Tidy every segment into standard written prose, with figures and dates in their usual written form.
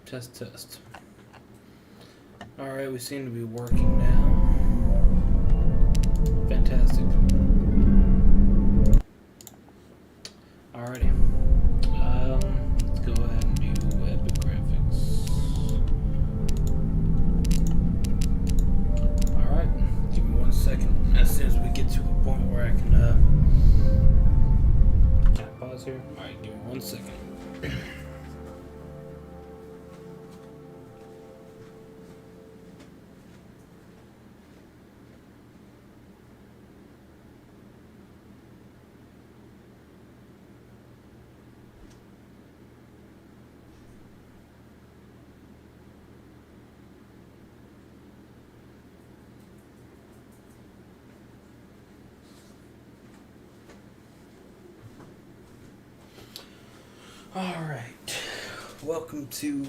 Test, test. Alright, we seem to be working now. Fantastic. Alrighty. Let's go ahead and do Epic Graphics. Alright, give me 1 second. As soon as we get to a point where I can, can I pause here? Alright, give me 1 second. Alright, welcome to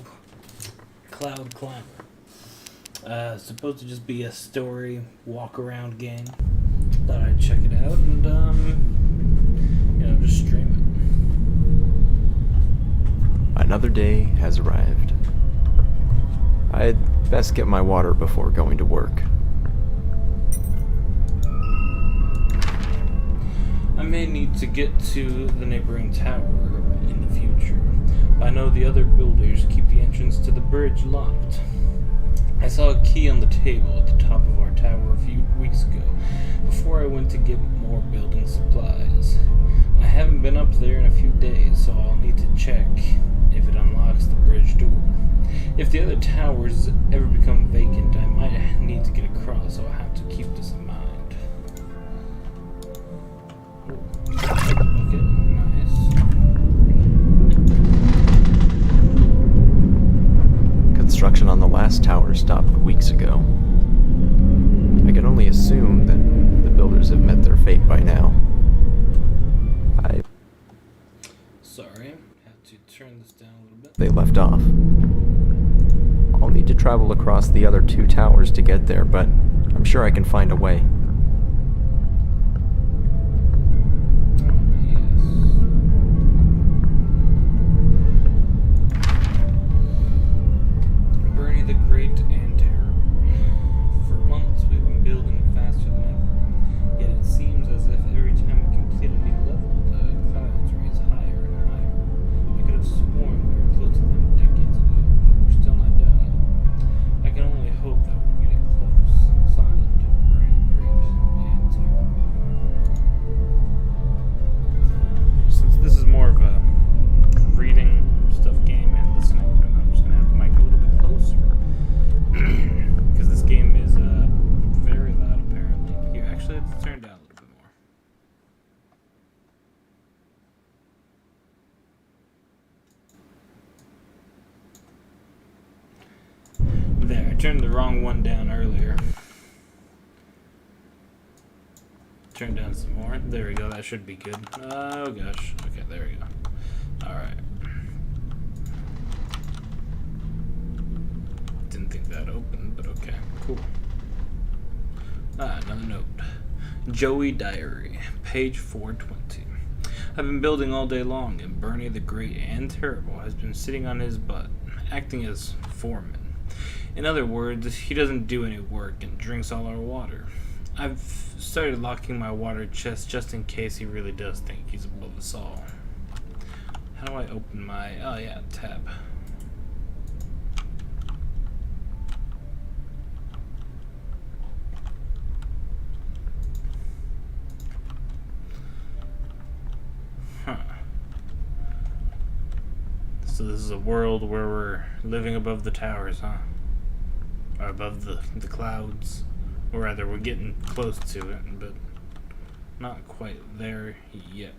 Cloud Climber. It's supposed to just be a story walk-around game. Thought I'd check it out and, just stream it. Another day has arrived. I'd best get my water before going to work. I may need to get to the neighboring tower in the future. I know the other builders keep the entrance to the bridge locked. I saw a key on the table at the top of our tower a few weeks ago, before I went to get more building supplies. I haven't been up there in a few days, so I'll need to check if it unlocks the bridge door. If the other towers ever become vacant, I might need to get across, so I'll have to keep this in mind. Okay, nice. Construction on the last tower stopped weeks ago. I can only assume that the builders have met their fate by now. Sorry, have to turn this down a little bit. They left off. I'll need to travel across the other two towers to get there, but I'm sure I can find a way. Bernie the Great and Terrible. For months we've been building faster than ever, yet it seems as if every time we complete a new level, the clouds rise higher and higher. I could have sworn we were close to them decades ago, but we're still not done yet. I can only hope that we're getting close. Signed, Bernie the Great and Terrible. Since this is more of a reading stuff game and listening, I'm just gonna have the mic a little bit closer. Because this game is very loud apparently. Here, actually, let's turn it down a little bit more. There, I turned the wrong one down earlier. Turn down some more. There we go, that should be good. Oh gosh. Okay, there we go. Alright. Didn't think that opened, but okay, cool. Another note. Joey Diary, page 420. I've been building all day long, and Bernie the Great and Terrible has been sitting on his butt, acting as foreman. In other words, he doesn't do any work and drinks all our water. I've started locking my water chest just in case he really does think he's above us all. How do I open my... oh yeah, tab. So this is a world where we're living above the towers, huh? Or above the clouds. Or rather, we're getting close to it, but not quite there yet.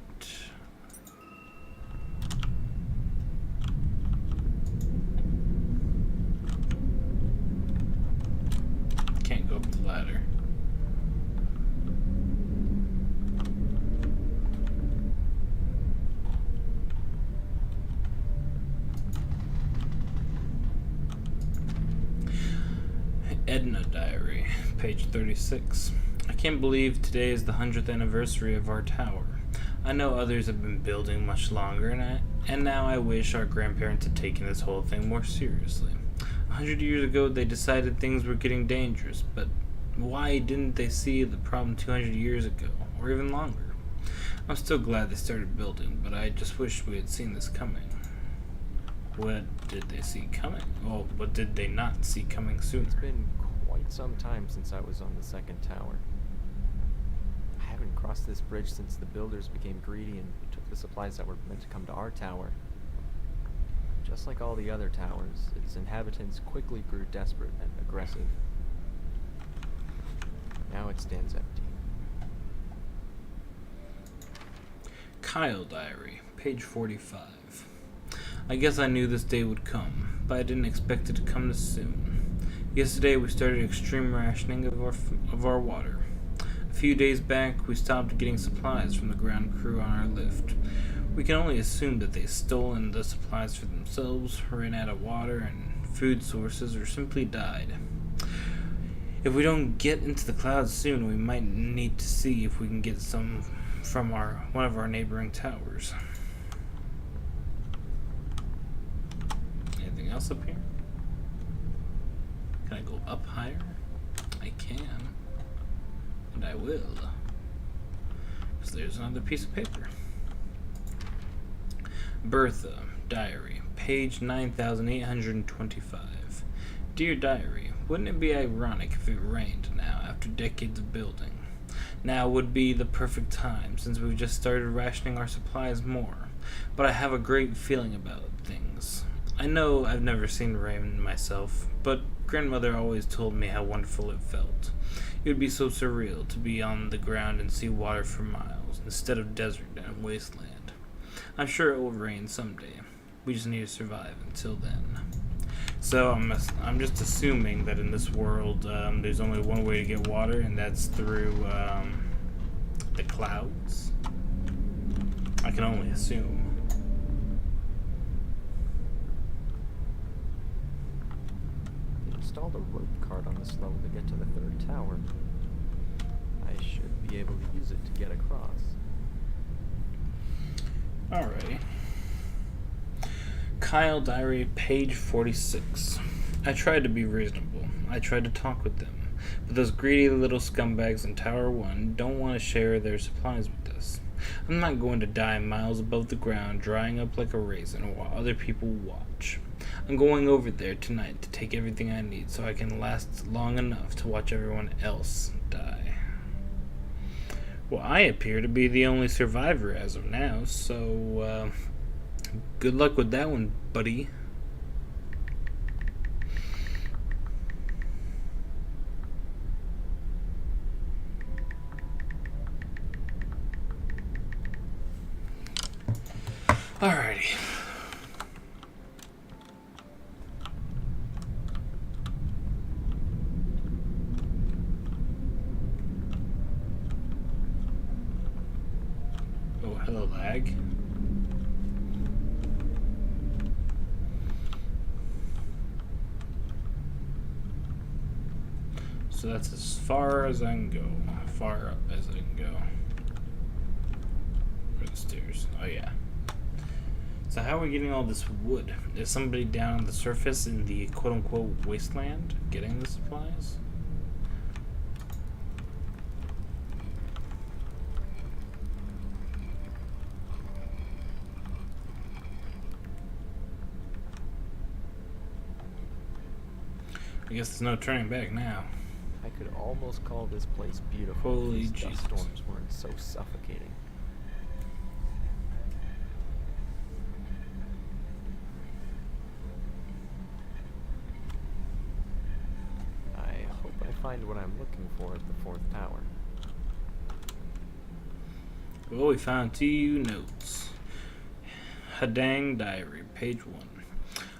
Can't go up the ladder. Edna Diary, page 36. I can't believe today is the 100th anniversary of our tower. I know others have been building much longer, And now I wish our grandparents had taken this whole thing more seriously. 100 years ago, they decided things were getting dangerous, but why didn't they see the problem 200 years ago, or even longer? I'm still glad they started building, but I just wish we had seen this coming. What did they see coming? Well, what did they not see coming sooner? It's been quite some time since I was on the second tower. I haven't crossed this bridge since the builders became greedy and took the supplies that were meant to come to our tower. Just like all the other towers, its inhabitants quickly grew desperate and aggressive. Now it stands empty. Kyle Diary, page 45. I guess I knew this day would come, but I didn't expect it to come this soon. Yesterday we started extreme rationing of our water. A few days back we stopped getting supplies from the ground crew on our lift. We can only assume that they stolen the supplies for themselves, ran out of water and food sources, or simply died. If we don't get into the clouds soon, we might need to see if we can get some from one of our neighboring towers. Anything else up here? Can I go up higher? I can. And I will. Because there's another piece of paper. Bertha, Diary, page 9825. Dear Diary, wouldn't it be ironic if it rained now after decades of building? Now would be the perfect time, since we've just started rationing our supplies more. But I have a great feeling about things. I know I've never seen rain myself, but grandmother always told me how wonderful it felt. It would be so surreal to be on the ground and see water for miles, instead of desert and wasteland. I'm sure it will rain someday. We just need to survive until then. So I'm just assuming that in this world there's only one way to get water, and that's through the clouds. I can only assume. They installed a rope cart on this level to get to the third tower. I should be able to use it to get across. Alrighty. Kyle Diary, page 46. I tried to be reasonable. I tried to talk with them. But those greedy little scumbags in Tower 1 don't want to share their supplies with us. I'm not going to die miles above the ground, drying up like a raisin while other people watch. I'm going over there tonight to take everything I need so I can last long enough to watch everyone else die. Well, I appear to be the only survivor as of now, so, good luck with that one, buddy. Alrighty. Oh, hello, lag. So that's as far as I can go. Far up as I can go. Where are the stairs? Oh, yeah. So how are we getting all this wood? Is somebody down on the surface in the quote-unquote wasteland getting the supplies? I guess there's no turning back now. I could almost call this place beautiful Holy if these dust Jesus. storms weren't so suffocating. I hope I find what I'm looking for at the fourth tower. Well, we found 2 notes. Hadang Diary, page 1.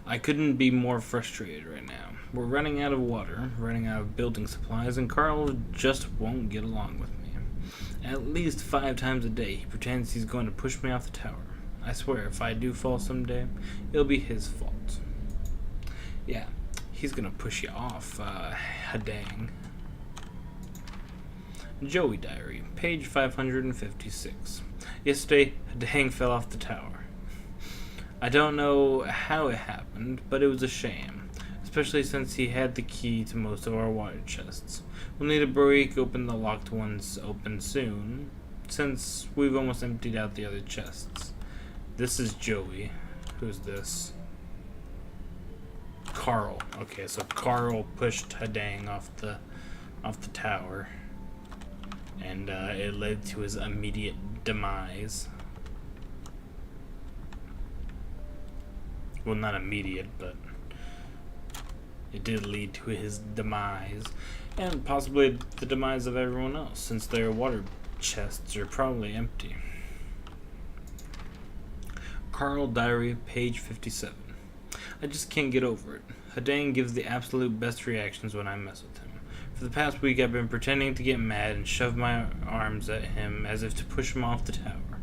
I couldn't be more frustrated right now. We're running out of water, running out of building supplies, and Carl just won't get along with me. At least 5 times a day, he pretends he's going to push me off the tower. I swear, if I do fall someday, it'll be his fault. Yeah, he's gonna push you off, Hadang. Joey Diary, page 556. Yesterday, Hadang fell off the tower. I don't know how it happened, but it was a shame, especially since he had the key to most of our water chests. We'll need to break open the locked ones open soon, since we've almost emptied out the other chests. This is Joey. Who's this? Carl. Okay, so Carl pushed Hadang off the tower, and it led to his immediate demise. Well, not immediate, but it did lead to his demise, and possibly the demise of everyone else, since their water chests are probably empty. Carl Diary, page 57. I just can't get over it. Hadang gives the absolute best reactions when I mess with him. For the past week, I've been pretending to get mad and shove my arms at him as if to push him off the tower.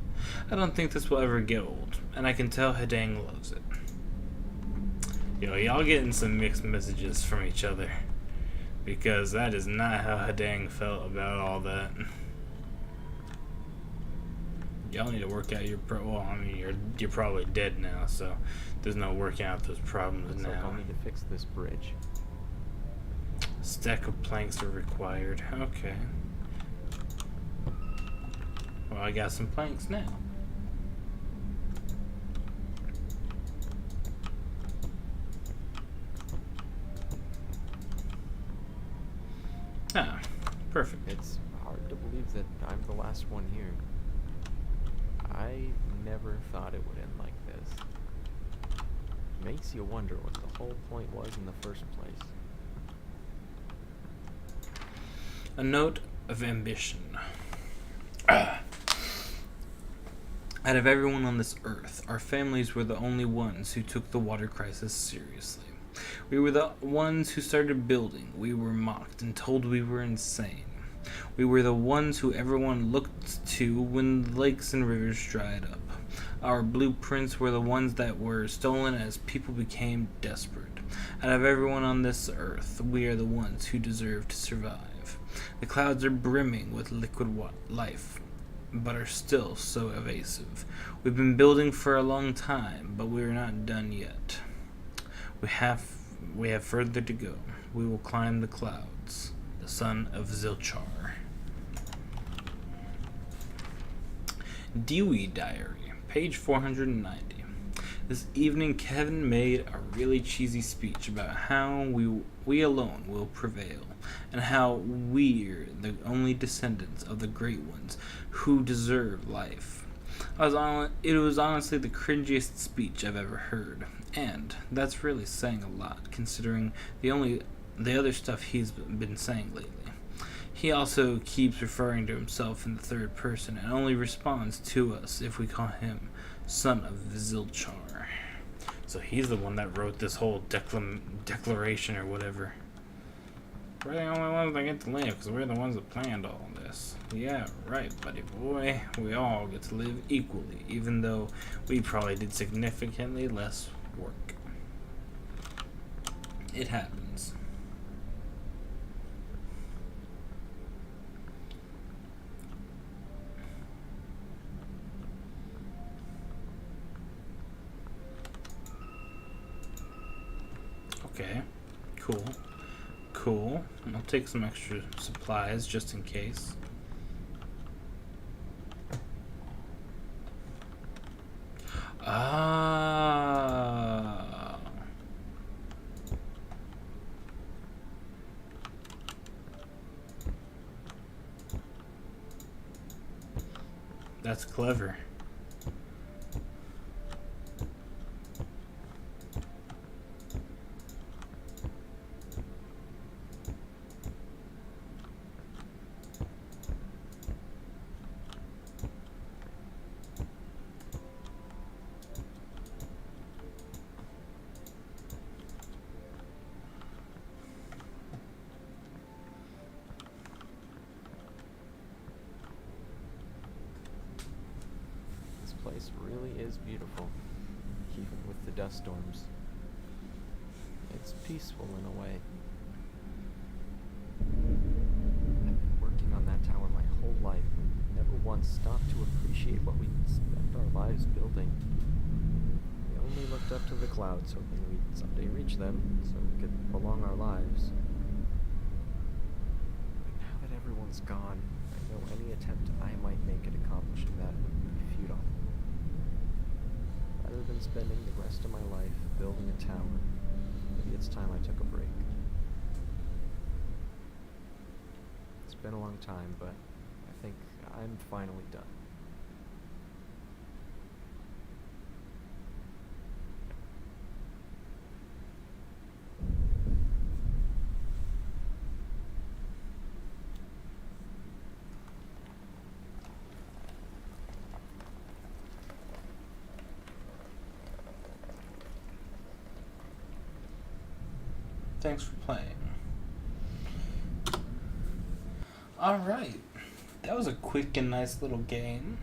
I don't think this will ever get old, and I can tell Hadang loves it. Yo, y'all getting some mixed messages from each other, because that is not how Hadang felt about all that. Y'all need to work out your well, I mean, you're probably dead now, so there's no working out those problems Looks now. like I'll need to fix this bridge. Stack of planks are required. Okay. Well, I got some planks now. Ah, perfect. It's hard to believe that I'm the last one here. I never thought it would end like this. Makes you wonder what the whole point was in the first place. A note of ambition. Out of everyone on this earth, our families were the only ones who took the water crisis seriously. We were the ones who started building. We were mocked and told we were insane. We were the ones who everyone looked to when the lakes and rivers dried up. Our blueprints were the ones that were stolen as people became desperate. Out of everyone on this earth, we are the ones who deserve to survive. The clouds are brimming with liquid life, but are still so evasive. We've been building for a long time, but we are not done yet. We have further to go. We will climb the clouds. The son of Zilchar. Dewey Diary, page 490. This evening, Kevin made a really cheesy speech about how we alone will prevail, and how we're the only descendants of the great ones who deserve life. It was honestly the cringiest speech I've ever heard, and that's really saying a lot, considering the other stuff he's been saying lately. He also keeps referring to himself in the third person and only responds to us if we call him son of Zilchar. So he's the one that wrote this whole declaration or whatever. We're the only ones that get to live because we're the ones that planned all this. Yeah, right, buddy boy. We all get to live equally, even though we probably did significantly less work. It happens. Okay, cool. I'll take some extra supplies just in case. Ah. That's clever. Place really is beautiful, even with the dust storms. It's peaceful in a way. I've been working on that tower my whole life and never once stopped to appreciate what we spent our lives building. The only looked up to the clouds, hoping we'd someday reach them, so we could prolong our lives. But now that everyone's gone, I know any attempt I might make at accomplishing that would be futile. Rather than spending the rest of my life building a tower, maybe it's time I took a break. It's been a long time, but I think I'm finally done. Thanks for playing. Alright. That was a quick and nice little game.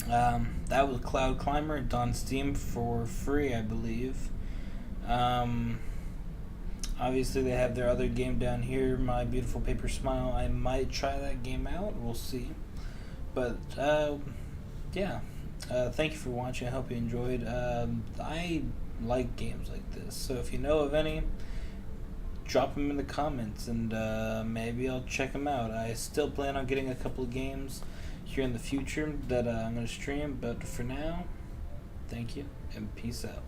That was Cloud Climber. It's on Steam for free, I believe. Obviously, they have their other game down here, My Beautiful Paper Smile. I might try that game out. We'll see. But, yeah. Thank you for watching. I hope you enjoyed. I like games like this. So if you know of any, drop them in the comments, and maybe I'll check them out. I still plan on getting a couple of games here in the future that I'm going to stream. But for now, thank you, and peace out.